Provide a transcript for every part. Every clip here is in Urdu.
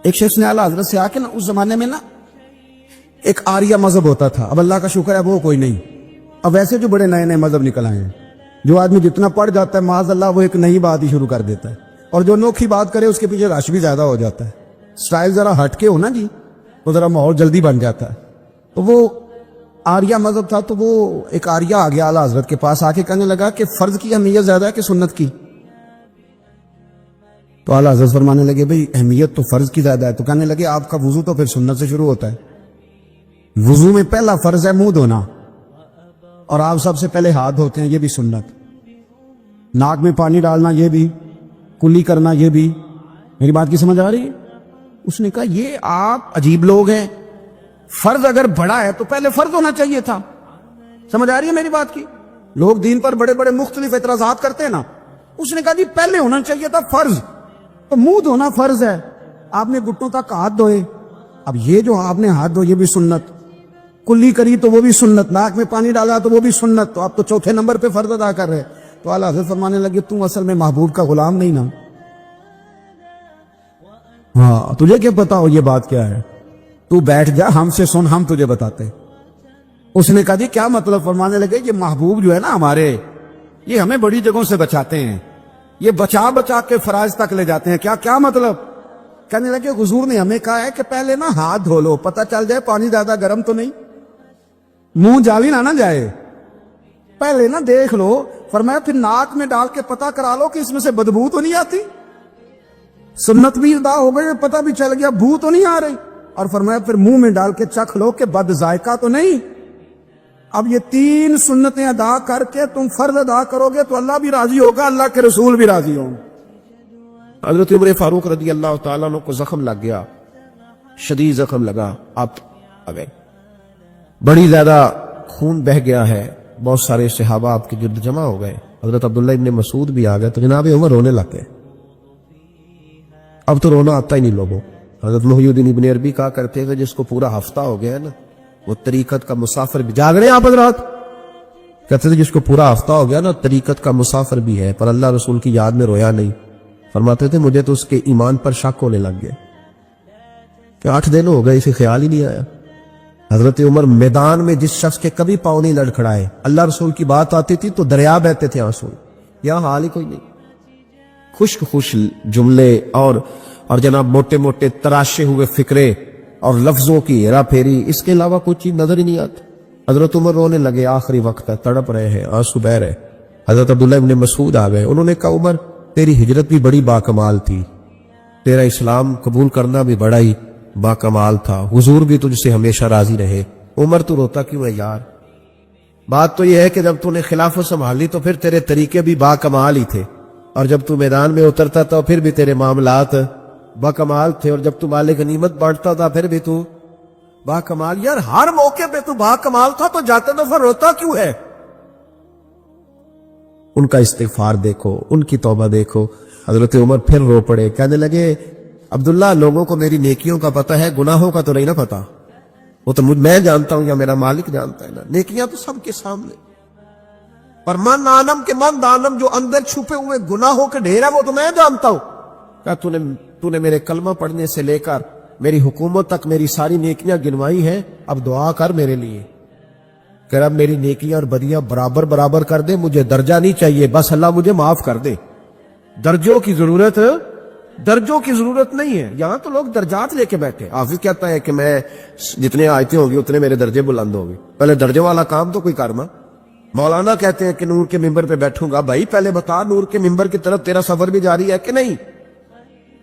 ایک شخص نے اعلیٰ حضرت سے آ کے نا اس زمانے میں نا ایک آریہ مذہب ہوتا تھا، اب اللہ کا شکر ہے وہ کوئی نہیں، اب ویسے جو بڑے نئے نئے مذہب نکل آئے ہیں، جو آدمی جتنا پڑھ جاتا ہے معاذ اللہ وہ ایک نئی بات ہی شروع کر دیتا ہے، اور جو انوکھی بات کرے اس کے پیچھے رش بھی زیادہ ہو جاتا ہے، سٹائل ذرا ہٹ کے ہو نا جی تو ذرا ماحول جلدی بن جاتا ہے۔ تو وہ آریہ مذہب تھا، تو وہ ایک آریہ آ گیا اعلیٰ حضرت کے پاس، آ کے کہنے لگا کہ فرض کی اہمیت زیادہ ہے کہ سنت کی؟ تو اعلیٰ حضرت فرمانے لگے بھئی اہمیت تو فرض کی زیادہ ہے، تو کہنے لگے آپ کا وضو تو پھر سنت سے شروع ہوتا ہے، وضو میں پہلا فرض ہے منہ دھونا، اور آپ سب سے پہلے ہاتھ دھوتے ہیں، یہ بھی سنت، ناک میں پانی ڈالنا یہ بھی، کلی کرنا یہ بھی۔ میری بات کی سمجھ آ رہی ہے؟ اس نے کہا یہ آپ عجیب لوگ ہیں، فرض اگر بڑا ہے تو پہلے فرض ہونا چاہیے تھا۔ سمجھ آ رہی ہے میری بات کی؟ لوگ دین پر بڑے بڑے مختلف اعتراضات کرتے ہیں نا، اس نے کہا جی پہلے ہونا چاہیے تھا فرض، تو منہ دھونا فرض ہے، آپ نے گھٹنوں تک ہاتھ دھوئے، اب یہ جو آپ نے ہاتھ دھوئے یہ بھی سنت، کلی کری تو وہ بھی سنت، ناک میں پانی ڈالا تو وہ بھی سنت، تو آپ تو چوتھے نمبر پہ فرض ادا کر رہے۔ تو اعلیٰ حضرت فرمانے لگے تم اصل میں محبوب کا غلام نہیں نا، ہاں تجھے کیا پتا ہو یہ بات کیا ہے، تو بیٹھ جا ہم سے سن، ہم تجھے بتاتے۔ اس نے کہا جی کیا مطلب؟ فرمانے لگے یہ محبوب جو ہے نا ہمارے، یہ ہمیں بڑی جگہوں سے بچاتے ہیں، یہ بچا بچا کے فرائض تک لے جاتے ہیں۔ کیا مطلب؟ کہنے لگے حضور نے ہمیں کہا ہے کہ پہلے نا ہاتھ دھو لو، پتہ چل جائے پانی زیادہ گرم تو نہیں، منہ جاوی نہ جائے، پہلے نا دیکھ لو۔ فرمایا پھر ناک میں ڈال کے پتہ کرا لو کہ اس میں سے بدبو تو نہیں آتی، سنت بھی ادا ہو گئی، پتہ بھی چل گیا بو تو نہیں آ رہی، اور فرمایا پھر منہ میں ڈال کے چکھ لو کہ بد ذائقہ تو نہیں۔ اب یہ تین سنتیں ادا کر کے تم فرض ادا کرو گے تو اللہ بھی راضی ہوگا، اللہ کے رسول بھی راضی ہوں۔ حضرت عمر فاروق رضی اللہ تعالیٰ عنہ کو زخم لگ گیا، شدید زخم لگا، آپ آ گئے، بڑی زیادہ خون بہ گیا ہے، بہت سارے صحابہ آپ کے گرد جمع ہو گئے، حضرت عبداللہ ابن مسعود بھی آ گئے، تو جناب عمر رونے لگ گئے۔ اب تو رونا آتا ہی نہیں لوگوں۔ حضرت محی الدین ابن عربی کہا کرتے تھے جس کو پورا ہفتہ ہو گیا ہے نا وہ طریقت کا مسافر بھی، جاگ رہے ہیں آپ حضرات؟ کہتے تھے جس کو پورا ہفتہ ہو گیا نا طریقت کا مسافر بھی ہے، پر اللہ رسول کی یاد میں رویا نہیں۔ فرماتے تھے مجھے تو اس کے ایمان پر شک ہونے لگ گئے کہ 8 دن ہو گئے، اسے خیال ہی نہیں آیا۔ حضرت عمر میدان میں جس شخص کے کبھی پاؤں نہیں لڑکھڑائے، اللہ رسول کی بات آتی تھی تو دریا بہتے تھے آنسو، یہاں حال ہی کوئی نہیں، خشک جملے اور جناب موٹے موٹے تراشے ہوئے فکرے اور لفظوں کی ہیرا پھیری، اس کے علاوہ کوئی چیز نظر ہی نہیں آتی۔ حضرت عمر رونے لگے، آخری وقت ہے، تڑپ رہے ہیں، آنسو بہ رہے۔ حضرت عبداللہ ابن مسعود آ گئے، انہوں نے کہا عمر تیری ہجرت بھی بڑی باکمال تھی، تیرا اسلام قبول کرنا بھی بڑا ہی باکمال تھا، حضور بھی تجھ سے ہمیشہ راضی رہے۔ عمر تو روتا کیوں ہے یار؟ بات تو یہ ہے کہ جب تو نے خلافت سنبھالی تو پھر تیرے طریقے بھی باکمال ہی تھے، اور جب تو میدان میں اترتا تو پھر بھی تیرے معاملات باکمال تھے، اور جب تو مال غنیمت بانٹتا تھا پھر بھی تو باکمال۔ یار ہر موقع پہ تو باکمال تھا، تو جاتے دفعہ روتا کیوں ہے؟ ان کا استغفار دیکھو، ان کی توبہ دیکھو۔ حضرت عمر پھر رو پڑے، کہنے لگے عبداللہ لوگوں کو میری نیکیوں کا پتہ ہے، گناہوں کا تو نہیں نا پتہ، وہ تو میں جانتا ہوں یا میرا مالک جانتا ہے نا، نیکیاں تو سب کے سامنے، پر من آنم کے من دانم، جو اندر چھپے ہوئے گناہوں کے ڈھیر ہے وہ تو میں جانتا ہوں۔ کہا تو نے میرے کلمہ پڑھنے سے لے کر میری حکومت تک میری ساری نیکیاں گنوائی ہیں، اب دعا کر میرے لیے کہ رب میری نیکیاں اور بدیاں برابر برابر کر دے، مجھے درجہ نہیں چاہیے، بس اللہ مجھے معاف کر دے۔ درجوں کی ضرورت نہیں ہے، یہاں تو لوگ درجات لے کے بیٹھے۔ حافظ کہتا ہے کہ میں جتنے آیتیں ہوں گی اتنے میرے درجے بلند ہوں گے، پہلے درجے والا کام تو کوئی کرنا۔ مولانا کہتے ہیں کہ نور کے ممبر پہ بیٹھوں گا، بھائی پہلے بتا نور کے ممبر کی طرف تیرا سفر بھی جاری ہے کہ نہیں؟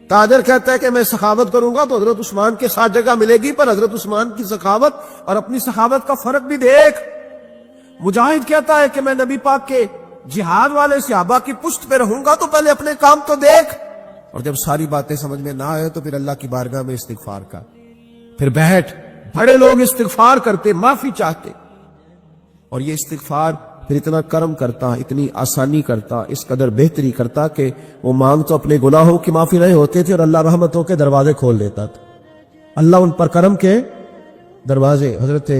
تاجر کہتا ہے کہ میں سخاوت کروں گا تو حضرت عثمان کے ساتھ جگہ ملے گی، پر حضرت عثمان کی سخاوت اور اپنی سخاوت کا فرق بھی دیکھ۔ مجاہد کہتا ہے کہ میں نبی پاک کے جہاد والے صحابہ کی پشت پہ رہوں گا، تو پہلے اپنے کام تو دیکھ۔ اور جب ساری باتیں سمجھ میں نہ آئے تو پھر اللہ کی بارگاہ میں استغفار کر، پھر بیٹھ۔ بڑے لوگ استغفار کرتے، معافی چاہتے، اور یہ استغفار پھر اتنا کرم کرتا، اتنی آسانی کرتا، اس قدر بہتری کرتا کہ وہ مانگ تو اپنے گناہوں کی معافی رہے ہوتے تھے اور اللہ رحمتوں کے دروازے کھول دیتا تھا، اللہ ان پر کرم کے دروازے۔ حضرت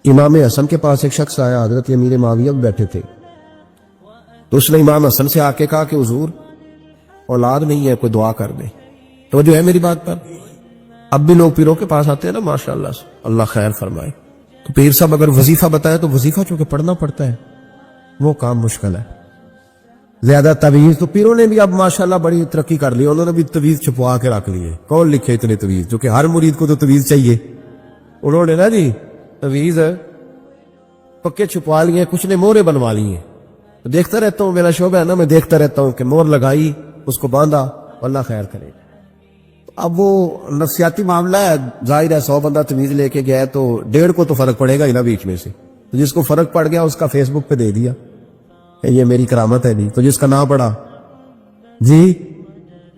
امام حسن کے پاس ایک شخص آیا، حضرت امیر معاویہ بھی بیٹھے تھے، تو اس نے امام حسن سے آ کے کہا کہ حضور اولاد نہیں ہے، کوئی دعا کر دے۔ تو جو ہے میری بات پر. اب بھی لوگ پیروں کے پاس آتے ہیں نا ماشاءاللہ سے, اللہ خیر فرمائے. تو پیر صاحب اگر وظیفہ بتائے تو وظیفہ چونکہ پڑھنا پڑتا ہے, وہ کام مشکل ہے. زیادہ تویز تو پیروں نے بھی اب ماشاءاللہ بڑی ترقی کر لی, انہوں نے بھی تویز چھپوا کے رکھ لی ہے. کون لکھے اتنے تویز, جو کہ ہر مرید کو تو تویز چاہیے. انہوں نے نا جی تویز پکے چھپوا لیے, کچھ نے مورے بنوا لی ہیں. دیکھتا رہتا ہوں, میرا شعبہ ہے نا, میں دیکھتا رہتا ہوں کہ مور لگائی, اس کو باندھا, اللہ خیر کرے. اب وہ نفسیاتی معاملہ ہے, ظاہر ہے 100 بندہ تمیز لے کے گیا تو 1.5 کو تو فرق پڑے گا ہی نا بیچ میں سے. تو جس کو فرق پڑ گیا اس کا فیس بک پہ دے دیا یہ میری کرامت ہے. نہیں تو جس کا نہ پڑا جی,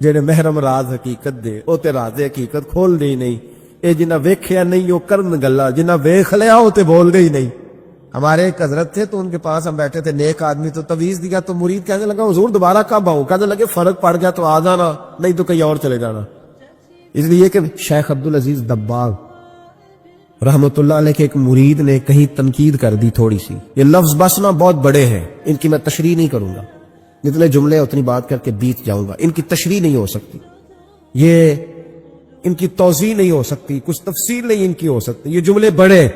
جڑے محرم راز حقیقت دے او تے راز حقیقت کھول دے ہی نہیں. اے جنہ ویکھیا نہیں او کرن گلا, جنہ ویکھ لیا او تے بول دے ہی نہیں. ہمارے ایک حضرت تھے تو ان کے پاس ہم بیٹھے تھے, نیک آدمی, تو تویز دیا تو مرید کہنے لگا حضور دوبارہ کب آؤں؟ کہنے لگے فرق پڑ گیا تو آ جانا, نہیں تو کہیں اور چلے جانا. اس لیے کہ شیخ عبدالعزیز دباغ رحمت اللہ علیہ کے ایک مرید نے کہیں تنقید کر دی تھوڑی سی. یہ لفظ بس نا بہت بڑے ہیں, ان کی میں تشریح نہیں کروں گا, جتنے جملے اتنی بات کر کے بیت جاؤں گا. ان کی تشریح نہیں ہو سکتی, یہ ان کی توضیح نہیں ہو سکتی, کچھ تفصیل نہیں ان کی ہو سکتی. یہ جملے بڑے,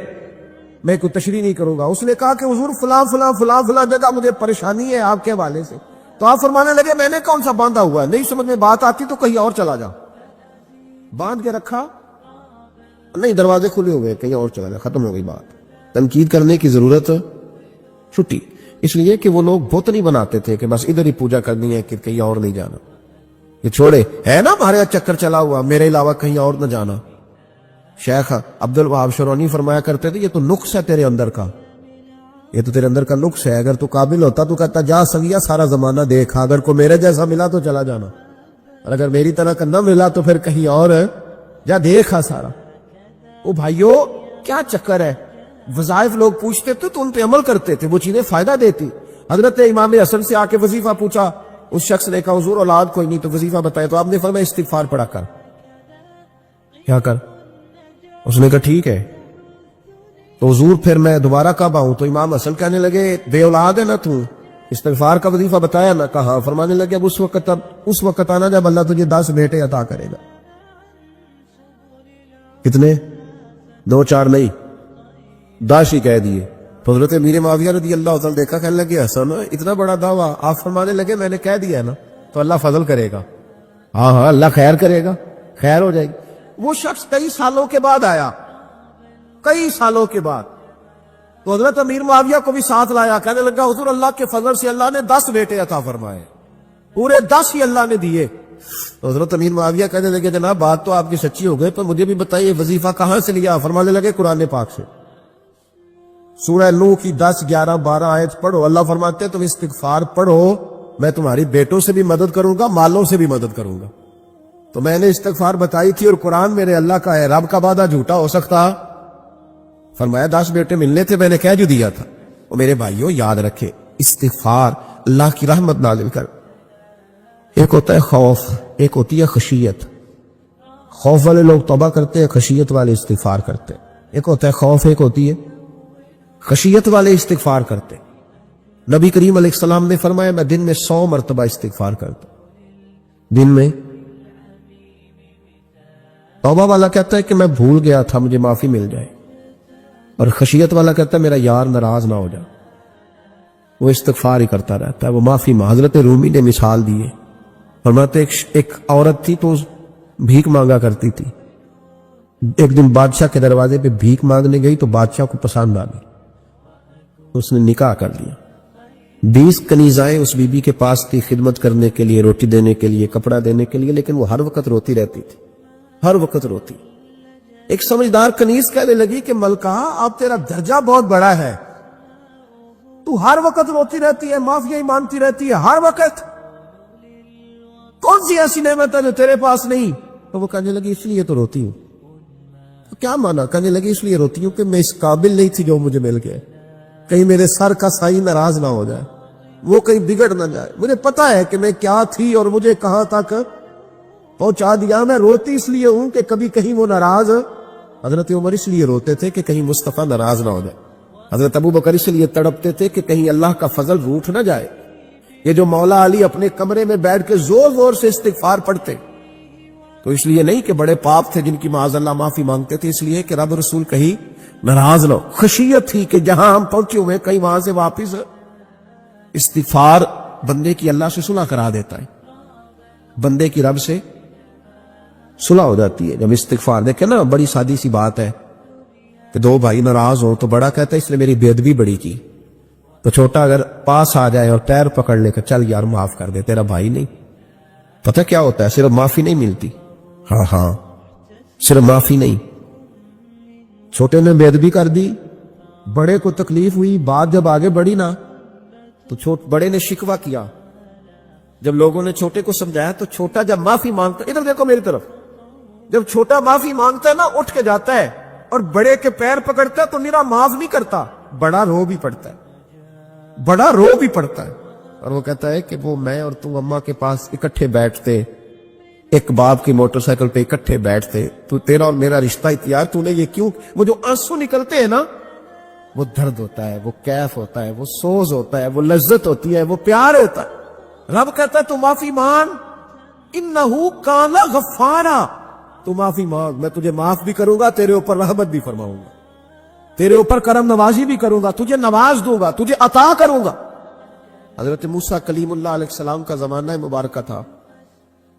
میں کوئی تشریح نہیں کروں گا. اس نے کہا کہ حضور فلاں فلاں فلاں فلاں جگہ مجھے پریشانی ہے آپ کے حوالے سے. تو آپ فرمانے لگے میں نے کون سا باندھا ہوا ہے, نہیں سمجھ میں بات آتی تو کہیں اور چلا جا. باندھ کے رکھا, نہیں دروازے کھلے ہوئے, کہیں اور چلا جا, ختم ہو گئی بات. تنقید کرنے کی ضرورت چھٹی. اس لیے کہ وہ لوگ بت نہیں بناتے تھے کہ بس ادھر ہی پوجا کرنی ہے, کہ کہیں اور نہیں جانا. یہ چھوڑے, ہے نا ہمارے چکر چلا ہوا, میرے علاوہ کہیں اور نہ جانا. شیخ عبدالوہاب شرونی فرمایا کرتے تھے یہ تو نقص ہے تیرے اندر کا, یہ تو تیرے اندر کا نقص ہے. اگر تو قابل ہوتا تو کہتا جا سنگیا سارا زمانہ دیکھا, اگر کو میرے جیسا ملا تو چلا جانا, اور اگر میری طرح کا نہ ملا تو پھر کہیں اور جا دیکھا سارا. او بھائیو کیا چکر ہے, وظائف لوگ پوچھتے تھے تو ان پہ عمل کرتے تھے, وہ چیزیں فائدہ دیتی. حضرت امام حسن سے آ کے وظیفہ پوچھا, اس شخص نے کہا حضور اولاد کوئی نہیں تو وظیفہ بتائے, تو آپ نے فرمایا استغفار پڑھا کر. کیا کر؟ اس نے کہا ٹھیک ہے. تو حضور پھر میں دوبارہ کب آؤں؟ تو امام حسن کہنے لگے بے اولاد ہے نا تو, استغفار کا وظیفہ بتایا نا؟ کہا. فرمانے لگے اب اس وقت آنا جب اللہ تجھے 10 بیٹے عطا کرے گا. کتنے؟ 2-4 نہیں, 10 ہی کہہ دیے. حضرت امیر معاویہ رضی اللہ عنہ دیکھا, کہنے لگے حسن اتنا بڑا دعویٰ. آپ فرمانے لگے میں نے کہہ دیا ہے نا, تو اللہ فضل کرے گا. ہاں ہاں اللہ خیر کرے گا, خیر ہو جائے گی. وہ شخص کئی سالوں کے بعد آیا, کئی سالوں کے بعد, تو حضرت امیر معاویہ کو بھی ساتھ لایا. کہنے لگا حضور اللہ کے فضل سے اللہ نے 10 بیٹے عطا فرمائے, پورے 10 ہی اللہ نے دیے. تو حضرت امیر معاویہ کہنے لگے جناب بات تو آپ کی سچی ہو گئی, پر مجھے بھی بتائیے وظیفہ کہاں سے لیا؟ فرمانے لگے قرآن پاک سے. سورہ نوح کی 10, 11, 12 آیت پڑھو. اللہ فرماتے ہیں تم استغفار پڑھو, میں تمہاری بیٹوں سے بھی مدد کروں گا, مالوں سے بھی مدد کروں گا. تو میں نے استغفار بتائی تھی, اور قرآن میرے اللہ کا ہے, رب کا وعدہ جھوٹا ہو سکتا؟ فرمایا 10 بیٹے ملنے تھے, میں نے کہہ جو دیا تھا. اور میرے بھائیوں یاد رکھے, استغفار اللہ کی رحمت نازل کر. ایک ہوتا ہے خوف, ایک ہوتی ہے خشیت. خوف والے لوگ توبہ کرتے ہیں, خشیت والے استغفار کرتے ہیں. ایک ہوتا ہے خوف, ایک ہوتی ہے خشیت والے استغفار کرتے. نبی کریم علیہ السلام نے فرمایا میں دن میں 100 مرتبہ استغفار کرتا. دن میں. توبہ والا کہتا ہے کہ میں بھول گیا تھا, مجھے معافی مل جائے. اور خشیت والا کہتا ہے میرا یار ناراض نہ ہو جائے, وہ استغفار ہی کرتا رہتا ہے, وہ معافی مانگ. حضرت رومی نے مثال دی ہے, فرماتے ایک عورت تھی تو بھیک مانگا کرتی تھی. ایک دن بادشاہ کے دروازے پہ بھیک مانگنے گئی تو بادشاہ کو پسند آ گئی, اس نے نکاح کر لیا. 20 کنیزائیں اس بی بی کے پاس تھی خدمت کرنے کے لیے, روٹی دینے کے لیے, کپڑا دینے کے لیے, لیکن وہ ہر وقت روتی رہتی تھی, ہر وقت روتی. ایک سمجھدار کنیز کہنے لگی کہ ملکہ اب تیرا درجہ بہت بڑا ہے, تو ہر وقت روتی رہتی ہے, معافیاں مانتی رہتی ہے ہر وقت, کون سی ایسی نعمت ہے جو تیرے پاس نہیں؟ تو وہ کہنے لگی اس لیے تو روتی ہوں. تو کیا مانا؟ کہنے لگی اس لیے روتی ہوں کہ میں اس قابل نہیں تھی جو مجھے مل گئے, کہیں میرے سر کا سائی ناراض نہ ہو جائے, وہ کہیں بگڑ نہ جائے. مجھے پتا ہے کہ میں کیا تھی اور مجھے کہاں تک پہنچا دیا. میں روتی اس لیے ہوں کہ کبھی کہیں وہ ناراض. حضرت عمر اس لیے روتے تھے کہ کہیں مصطفیٰ ناراض نہ ہو جائے. حضرت ابو بکر اس لیے تڑپتے تھے کہ کہیں اللہ کا فضل روٹھ نہ جائے. یہ جو مولا علی اپنے کمرے میں بیٹھ کے زور زور سے استغفار پڑھتے, تو تو اس لیے نہیں کہ بڑے پاپ تھے جن کی معاذ اللہ معافی مانگتے تھے، اس لیے کہ رب رسول کہیں ناراض نہ ہو۔ خشیت تھی کہ جہاں ہم پہنچے ہوئے کہیں وہاں سے واپس استغفار بندے کی اللہ سے صلح کرا دیتا ہے، بندے کی رب سے صلح ہو جاتی ہے جب استغفار۔ دیکھیں نا، بڑی سادی سی بات ہے کہ دو بھائی ناراض ہو تو بڑا کہتا ہے اس نے میری بے ادبی بڑی کی، تو چھوٹا اگر پاس آ جائے اور پیر پکڑ لے کر چل یار معاف کر دے، تیرا بھائی نہیں۔ پتہ کیا ہوتا ہے؟ صرف معافی نہیں ملتی، ہاں صرف معافی نہیں، چھوٹے نے بے ادبی کر دی، بڑے کو تکلیف ہوئی، بات جب آگے بڑھی نا تو بڑے نے شکوہ کیا، جب لوگوں نے چھوٹے کو سمجھایا تو چھوٹا جب معافی مانگتا، ادھر دیکھو میری طرف، جب چھوٹا معافی مانگتا ہے نا اٹھ کے جاتا ہے اور بڑے کے پیر پکڑتا ہے تو میرا معاف نہیں کرتا، بڑا رو بھی پڑتا ہے، بڑا رو بھی پڑتا ہے، اور وہ کہتا ہے کہ وہ میں اور تم اماں کے پاس اکٹھے بیٹھتے، ایک باپ کی موٹر سائیکل پہ اکٹھے بیٹھتے، تو تیرا اور میرا رشتہ اتیار تو نے یہ کیوں؟ وہ جو آنسو نکلتے ہیں نا، وہ درد ہوتا ہے، وہ کیف ہوتا ہے، وہ سوز ہوتا ہے، وہ لذت ہوتی ہے، وہ پیار ہوتا ہے۔ رب کہتا ہے تو معافی مانگ، انہو کان غفارا، تو معافی مانگ، میں تجھے معاف بھی کروں گا، تیرے اوپر رحمت بھی فرماؤں گا، تیرے اوپر کرم نوازی بھی کروں گا، تجھے نواز دوں گا، تجھے عطا کروں گا۔ حضرت موسیٰ کلیم اللہ علیہ السلام کا زمانہ مبارکہ تھا،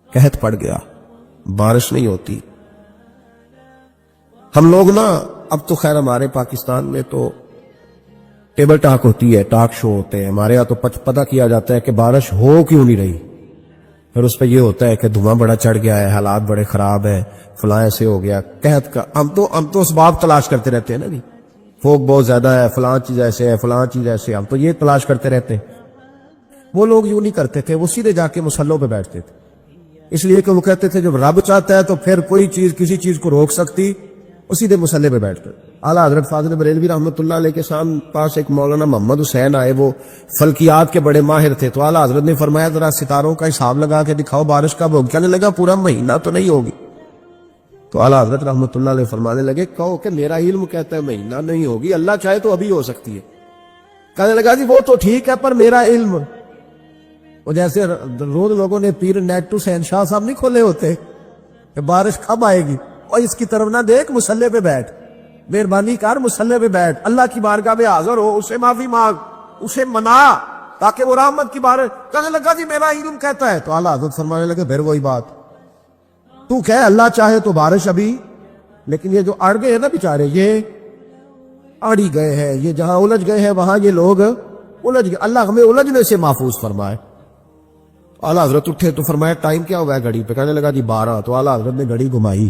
قحط پڑ گیا، بارش نہیں ہوتی۔ ہم لوگ نا اب تو خیر ہمارے پاکستان میں تو ٹیبل ٹاک ہوتی ہے، ٹاک شو ہوتے ہیں، ہمارے یہاں تو پتہ کیا جاتا ہے کہ بارش ہو کیوں نہیں رہی، پھر اس پہ یہ ہوتا ہے کہ دھواں بڑا چڑھ گیا ہے، حالات بڑے خراب ہیں، فلاں ایسے ہو گیا، قحط کا ہم تو اسباب تلاش کرتے رہتے ہیں نا جی، فوگ بہت زیادہ ہے، فلاں چیز ایسے ہے، فلاں چیز ایسے، ہم تو یہ تلاش کرتے رہتے ہیں۔ وہ لوگ یوں نہیں کرتے تھے، وہ سیدھے جا کے مصلوں پہ بیٹھتے تھے، اس لیے کہ وہ کہتے تھے جب رب چاہتا ہے تو پھر کوئی چیز کسی چیز کو روک سکتی، وہ سیدھے مصلے پہ بیٹھتے۔ اعلیٰ حضرت فاضل بریلوی رحمۃ اللہ علیہ کے پاس ایک مولانا محمد حسین آئے، وہ فلکیات کے بڑے ماہر تھے، تو اعلیٰ حضرت نے فرمایا ذرا ستاروں کا حساب لگا کے دکھاؤ بارش کب ہوگی؟ کہنے لگا پورا مہینہ تو نہیں ہوگی۔ تو اعلیٰ حضرت رحمۃ اللہ علیہ فرمانے لگے کہو کہ میرا علم کہتا ہے مہینہ نہیں ہوگی، اللہ چاہے تو ابھی ہو سکتی ہے۔ کہنے لگا جی وہ تو ٹھیک ہے پر میرا علم، وہ جیسے روز لوگوں نے پیر نیٹ ٹو سین شاہ صاحب نہیں کھولے ہوتے کہ بارش کب آئے گی، اور اس کی طرف نہ دیکھ، مصلے پہ بیٹھ، مہربانی کر مصلے پہ بیٹھ، اللہ کی بارگاہ میں حاضر ہو، اسے معافی مانگ، اسے منا تاکہ وہ رحمت کی بارش۔ کہنے لگا جی میرا علم کہتا ہے، تو اعلیٰ حضرت فرمانے لگے پھر وہی بات، تو کہہ اللہ چاہے تو بارش ابھی، لیکن یہ جو اڑ گئے ہیں نا بیچارے، یہ اڑی گئے ہیں، یہ جہاں الجھ گئے ہیں وہاں یہ لوگ الجھ گئے، اللہ ہمیں الجھنے سے محفوظ فرمائے۔ اعلیٰ حضرت اٹھے تو فرمایا ٹائم کیا ہوا ہے گھڑی پہ؟ کہنے لگا جی 12۔ تو اعلیٰ حضرت نے گھڑی گھمائی،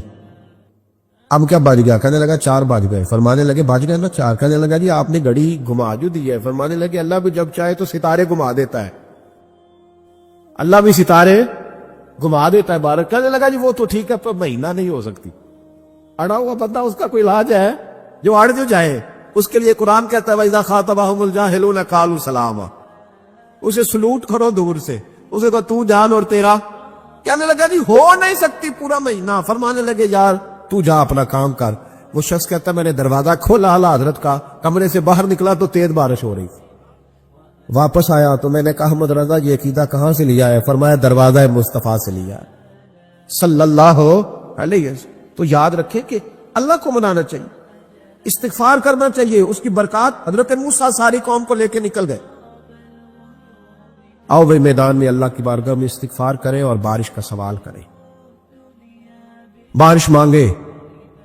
اب کیا بج گیا؟ کہنے لگا 4 بج گئے۔ فرمانے لگے بج گئے نا 4؟ کہنے لگا جی آپ نے گھڑی گھما جو دی ہے۔ فرمانے لگے اللہ بھی جب چاہے تو ستارے گھما دیتا ہے، اللہ بھی ستارے گھما دیتا ہے بارش۔ کہنے لگا جی وہ تو ٹھیک ہے پر مہینہ نہیں ہو سکتی۔ اڑا ہوا بندہ، اس کا کوئی علاج ہے؟ جو اڑ جو جائے اس کے لیے قرآن کہتا ہے وَإِذَا خَاطَبَهُمُ الْجَاهِلُونَ قَالُوا سَلَامًا، اسے سلوٹ کرو دور سے، اسے کہو تو جان اور تیرا۔ کہنے لگا جی ہو نہیں سکتی پورا مہینہ۔ فرمانے لگے یار تو جا اپنا کام کر۔ وہ شخص کہتا ہے میں نے دروازہ کھولا اعلیٰ حضرت کا، کمرے سے باہر نکلا تو تیز بارش ہو رہی تھی، واپس آیا تو میں نے کہا احمد رضا یہ عقیدہ کہاں سے لیا ہے؟ فرمایا دروازہ مصطفیٰ سے لیا ہے صلی اللہ علیہ وسلم۔ تو یاد رکھیں کہ اللہ کو منانا چاہیے، استغفار کرنا چاہیے، اس کی برکات۔ حضرت موسیٰ ساری قوم کو لے کے نکل گئے۔ آؤ بھائی میدان میں اللہ کی بارگاہ میں استغفار کریں اور بارش کا سوال کریں، بارش مانگے۔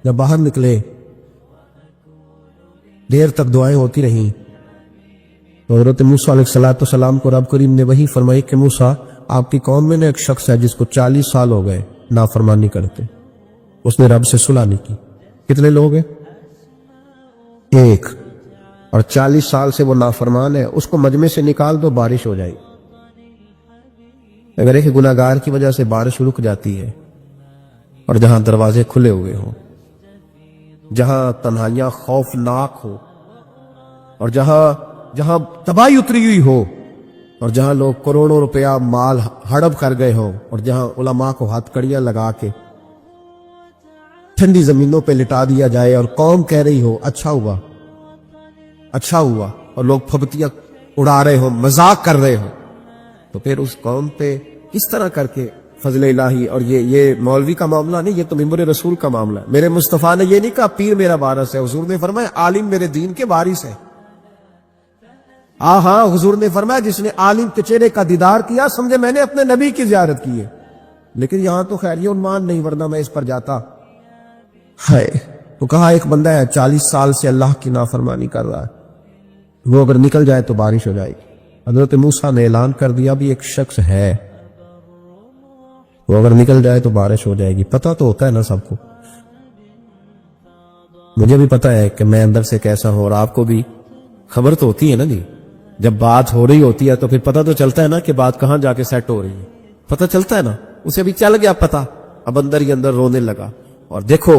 جب باہر نکلے دیر تک دعائیں ہوتی رہیں تو حضرت موسیٰ علیہ السلام کو رب کریم نے وحی فرمائی کہ موسیٰ آپ کی قوم میں نے ایک شخص ہے جس کو 40 سال ہو گئے نافرمانی کرتے، اس نے رب سے صلح نہیں کی۔ کتنے لوگ ہیں؟ ایک، اور 40 سال سے وہ نافرمان ہے، اس کو مجمع سے نکال دو بارش ہو جائے گی۔ اگر ایک گناہگار کی وجہ سے بارش رک جاتی ہے، اور جہاں دروازے کھلے ہوئے ہوں، جہاں تنہائیاں خوفناک ہو، اور جہاں تباہی اتری ہوئی ہو، اور جہاں لوگ کروڑوں روپیہ مال ہڑپ کر گئے ہوں، اور جہاں علماء کو ہاتھ کڑیاں لگا کے ٹھنڈی زمینوں پہ لٹا دیا جائے اور قوم کہہ رہی ہو اچھا ہوا اچھا ہوا، اور لوگ پھبتیاں اڑا رہے ہوں، مذاق کر رہے ہوں، تو پھر اس قوم پہ کس طرح کر کے فضل الہی اور یہ مولوی کا معاملہ نہیں، یہ تو ممبر رسول کا معاملہ ہے۔ میرے مصطفیٰ نے یہ نہیں کہا پیر میرا وارث ہے، حضور نے فرمایا عالم میرے دین کے وارث ہے۔ ہاں حضور نے فرمایا جس نے عالم کے چہرے کا دیدار کیا سمجھے میں نے اپنے نبی کی زیارت کی ہے۔ لیکن یہاں تو خیر یہ عنوان نہیں، ورنہ میں اس پر جاتا ہے۔ تو کہا ایک بندہ ہے 40 سال سے اللہ کی نافرمانی کر رہا ہے، وہ اگر نکل جائے تو بارش ہو جائے گی۔ حضرت موسیٰ نے اعلان کر دیا بھی ایک شخص ہے، وہ اگر نکل جائے تو بارش ہو جائے گی۔ پتہ تو ہوتا ہے نا سب کو، مجھے بھی پتہ ہے کہ میں اندر سے کیسا ہوں، اور آپ کو بھی خبر تو ہوتی ہے نا جی۔ جب بات ہو رہی ہوتی ہے تو پھر پتہ تو چلتا ہے نا کہ بات کہاں جا کے سیٹ ہو رہی ہے، پتہ چلتا ہے نا۔ اسے بھی چل گیا پتہ، اب اندر ہی اندر رونے لگا۔ اور دیکھو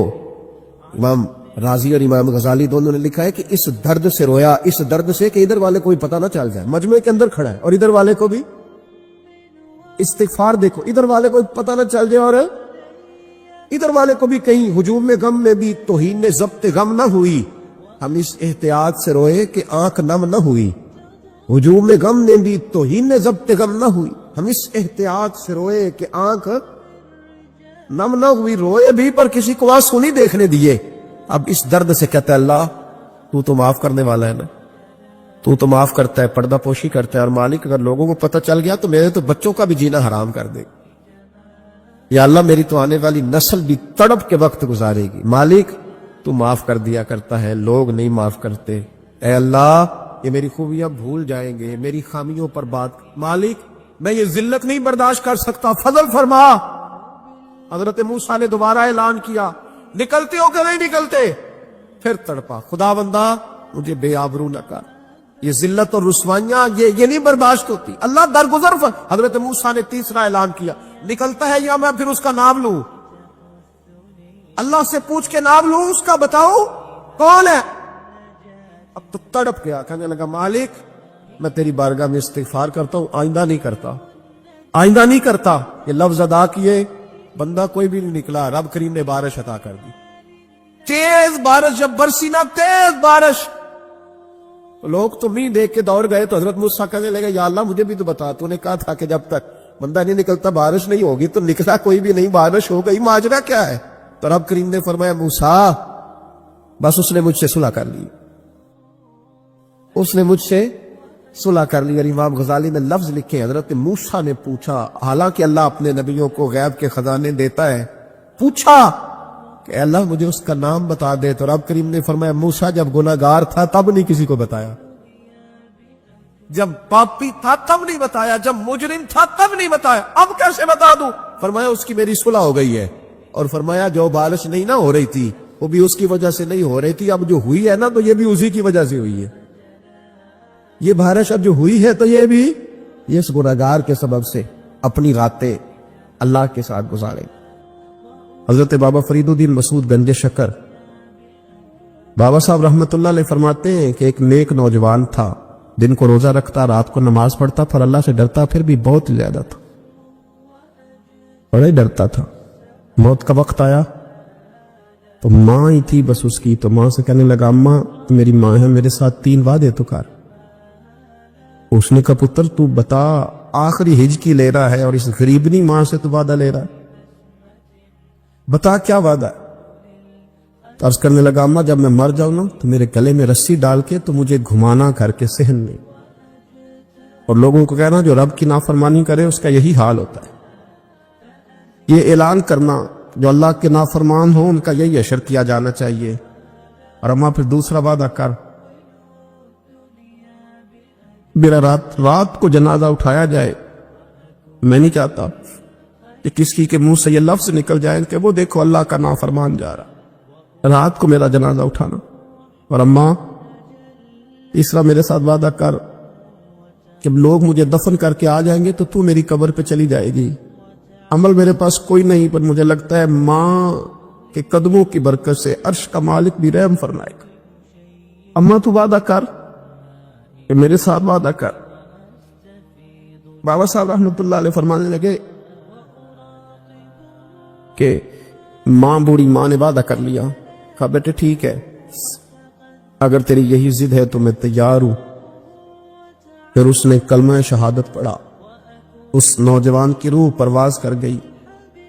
امام رازی اور امام غزالی دونوں نے لکھا ہے کہ اس درد سے رویا، اس درد سے کہ ادھر والے کو بھی پتہ نہ چل جائے، مجمع کے اندر کھڑا ہے اور ادھر والے کو بھی استغفار، دیکھو ادھر والے کو پتہ نہ چل جائے اور ادھر والے کو بھی کہیں ہجوم میں غم میں بھی توہین نے ضبط غم نہ ہوئی۔ ہم اس احتیاط سے روئے کہ آنکھ نم نہ ہوئی، ہجوم میں غم نے بھی توہین نے ضبط غم نہ ہوئی۔ ہم اس احتیاط سے روئے کہ آنکھ نم نہ ہوئی، روئے بھی پر کسی کو آنسو نہیں دیکھنے دیے۔ اب اس درد سے کہتا ہے اللہ تو معاف کرنے والا ہے نا، تو معاف کرتا ہے، پردہ پوشی کرتا ہے، اور مالک اگر لوگوں کو پتہ چل گیا تو میرے تو بچوں کا بھی جینا حرام کر دے گا، یا اللہ میری تو آنے والی نسل بھی تڑپ کے وقت گزارے گی۔ مالک تو معاف کر دیا کرتا ہے، لوگ نہیں معاف کرتے، اے اللہ یہ میری خوبیاں بھول جائیں گے، میری خامیوں پر بات، مالک میں یہ ذلت نہیں برداشت کر سکتا، فضل فرما۔ حضرت موسیٰ نے دوبارہ اعلان کیا نکلتے ہو کہ نہیں نکلتے؟ پھر تڑپا، خدا بندہ مجھے بے آبرو نہ کر، یہ ذلت اور رسوائیاں یہ نہیں برداشت ہوتی، اللہ درگزر۔ حضرت موسیٰ نے تیسرا اعلان کیا نکلتا ہے یا میں پھر اس کا نام لوں، اللہ سے پوچھ کے نام لوں اس کا، بتاؤ کون ہے؟ اب تو تڑپ گیا، کہنے لگا مالک میں تیری بارگاہ میں استغفار کرتا ہوں، آئندہ نہیں کرتا، آئندہ نہیں کرتا۔ یہ لفظ ادا کیے، بندہ کوئی بھی نہیں نکلا، رب کریم نے بارش عطا کر دی، تیز بارش، جب برسی نا تیز بارش، لوگ تو نہیں دیکھ کے دوڑ گئے۔ تو حضرت موسیٰ کہنے لگے یا اللہ مجھے بھی تو بتا، تو نے کہا تھا کہ جب تک بندہ نہیں نکلتا بارش نہیں ہوگی، تو نکلا کوئی بھی نہیں، بارش ہو گئی، ماجرا کیا ہے؟ تو رب کریم نے فرمایا موسیٰ بس اس نے مجھ سے صلح کر لی، اس نے مجھ سے صلح کر لی۔ اور امام غزالی نے لفظ لکھے حضرت موسیٰ نے پوچھا، حالانکہ اللہ اپنے نبیوں کو غیب کے خزانے دیتا ہے، پوچھا کہ اے اللہ مجھے اس کا نام بتا دے، تو رب کریم نے فرمایا موسیٰ جب گناہگار تھا تب نہیں کسی کو بتایا، جب پاپی تھا تب نہیں بتایا، جب مجرم تھا تب نہیں بتایا، اب کیسے بتا دوں؟ فرمایا اس کی میری صلح ہو گئی ہے، اور فرمایا جو بارش نہیں نہ ہو رہی تھی وہ بھی اس کی وجہ سے نہیں ہو رہی تھی، اب جو ہوئی ہے نا تو یہ بھی اسی کی وجہ سے ہوئی ہے، یہ بارش اب جو ہوئی ہے تو یہ بھی اس گناہگار کے سبب سے اپنی راتیں اللہ کے ساتھ گزارے۔ حضرت بابا فرید الدین مسعود گنج شکر بابا صاحب رحمت اللہ علیہ فرماتے ہیں کہ ایک نیک نوجوان تھا، دن کو روزہ رکھتا، رات کو نماز پڑھتا، پر اللہ سے ڈرتا پھر بھی بہت زیادہ تھا، بڑا ہی ڈرتا تھا۔ موت کا وقت آیا تو ماں ہی تھی بس اس کی، تو ماں سے کہنے لگا اماں میری ماں ہے، میرے ساتھ 3 وعدے تو کر۔ اس نے کہا پتر تو بتا، آخری ہج کی لے رہا ہے اور اس غریبنی ماں سے تو وعدہ لے رہا ہے، بتا کیا وعدہ ہے؟ تو عرض کرنے لگا اماں جب میں مر جاؤں نا تو میرے گلے میں رسی ڈال کے تو مجھے گھمانا کر کے صحن میں، اور لوگوں کو کہنا جو رب کی نافرمانی کرے اس کا یہی حال ہوتا ہے۔ یہ اعلان کرنا جو اللہ کے نافرمان ہوں ان کا یہی اشر کیا جانا چاہیے۔ اور اماں پھر دوسرا وعدہ کر، میرا رات کو جنازہ اٹھایا جائے، میں نہیں چاہتا کہ کسی کے منہ سے یہ لفظ نکل جائے کہ وہ دیکھو اللہ کا نافرمان جا رہا، رات کو میرا جنازہ اٹھانا۔ اور اماں تیسرا میرے ساتھ وعدہ کر کہ لوگ مجھے دفن کر کے آ جائیں گے تو میری قبر پہ چلی جائے گی، عمل میرے پاس کوئی نہیں، پر مجھے لگتا ہے ماں کے قدموں کی برکت سے عرش کا مالک بھی رحم فرمائے گا۔ اماں تو وعدہ کر کہ میرے ساتھ وعدہ کر۔ بابا صاحب رحمت اللہ علیہ فرمانے لگے کہ ماں بوڑھی ماں نے وعدہ کر لیا، کہا بیٹے ٹھیک ہے اگر تیری یہی ضد ہے تو میں تیار ہوں۔ پھر اس نے کلمہ شہادت پڑھا، اس نوجوان کی روح پرواز کر گئی،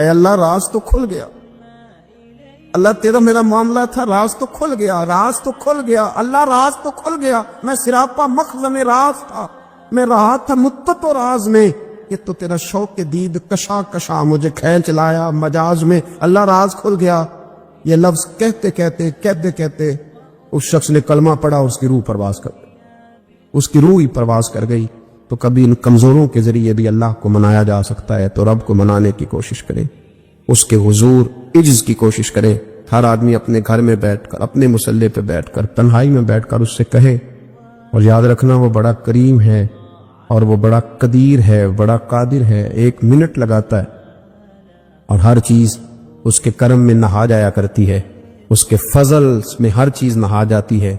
اے اللہ راز تو کھل گیا، اللہ تیرا میرا معاملہ تھا، راز تو کھل گیا، راز تو کھل گیا، اللہ راز تو کھل گیا، میں سراپا مخزن راز تھا، میں رہا تھا مدت و راز میں، یہ تو تیرا شوق دید کشا کشا مجھے کھینچ لایا مجاز میں، اللہ راز کھل گیا۔ یہ لفظ کہتے کہتے اس شخص نے کلمہ پڑھا، اس کی روح پرواز کر گئی، اس کی روح ہی پرواز کر گئی۔ تو کبھی ان کمزوروں کے ذریعے بھی اللہ کو منایا جا سکتا ہے، تو رب کو منانے کی کوشش کرے، اس کے حضور عجز کی کوشش کرے۔ ہر آدمی اپنے گھر میں بیٹھ کر، اپنے مصلے پہ بیٹھ کر، تنہائی میں بیٹھ کر اس سے کہے، اور یاد رکھنا وہ بڑا کریم ہے اور وہ بڑا قدیر ہے، بڑا قادر ہے، 1 منٹ لگاتا ہے اور ہر چیز اس کے کرم میں نہا جایا کرتی ہے، اس کے فضل میں ہر چیز نہا جاتی ہے۔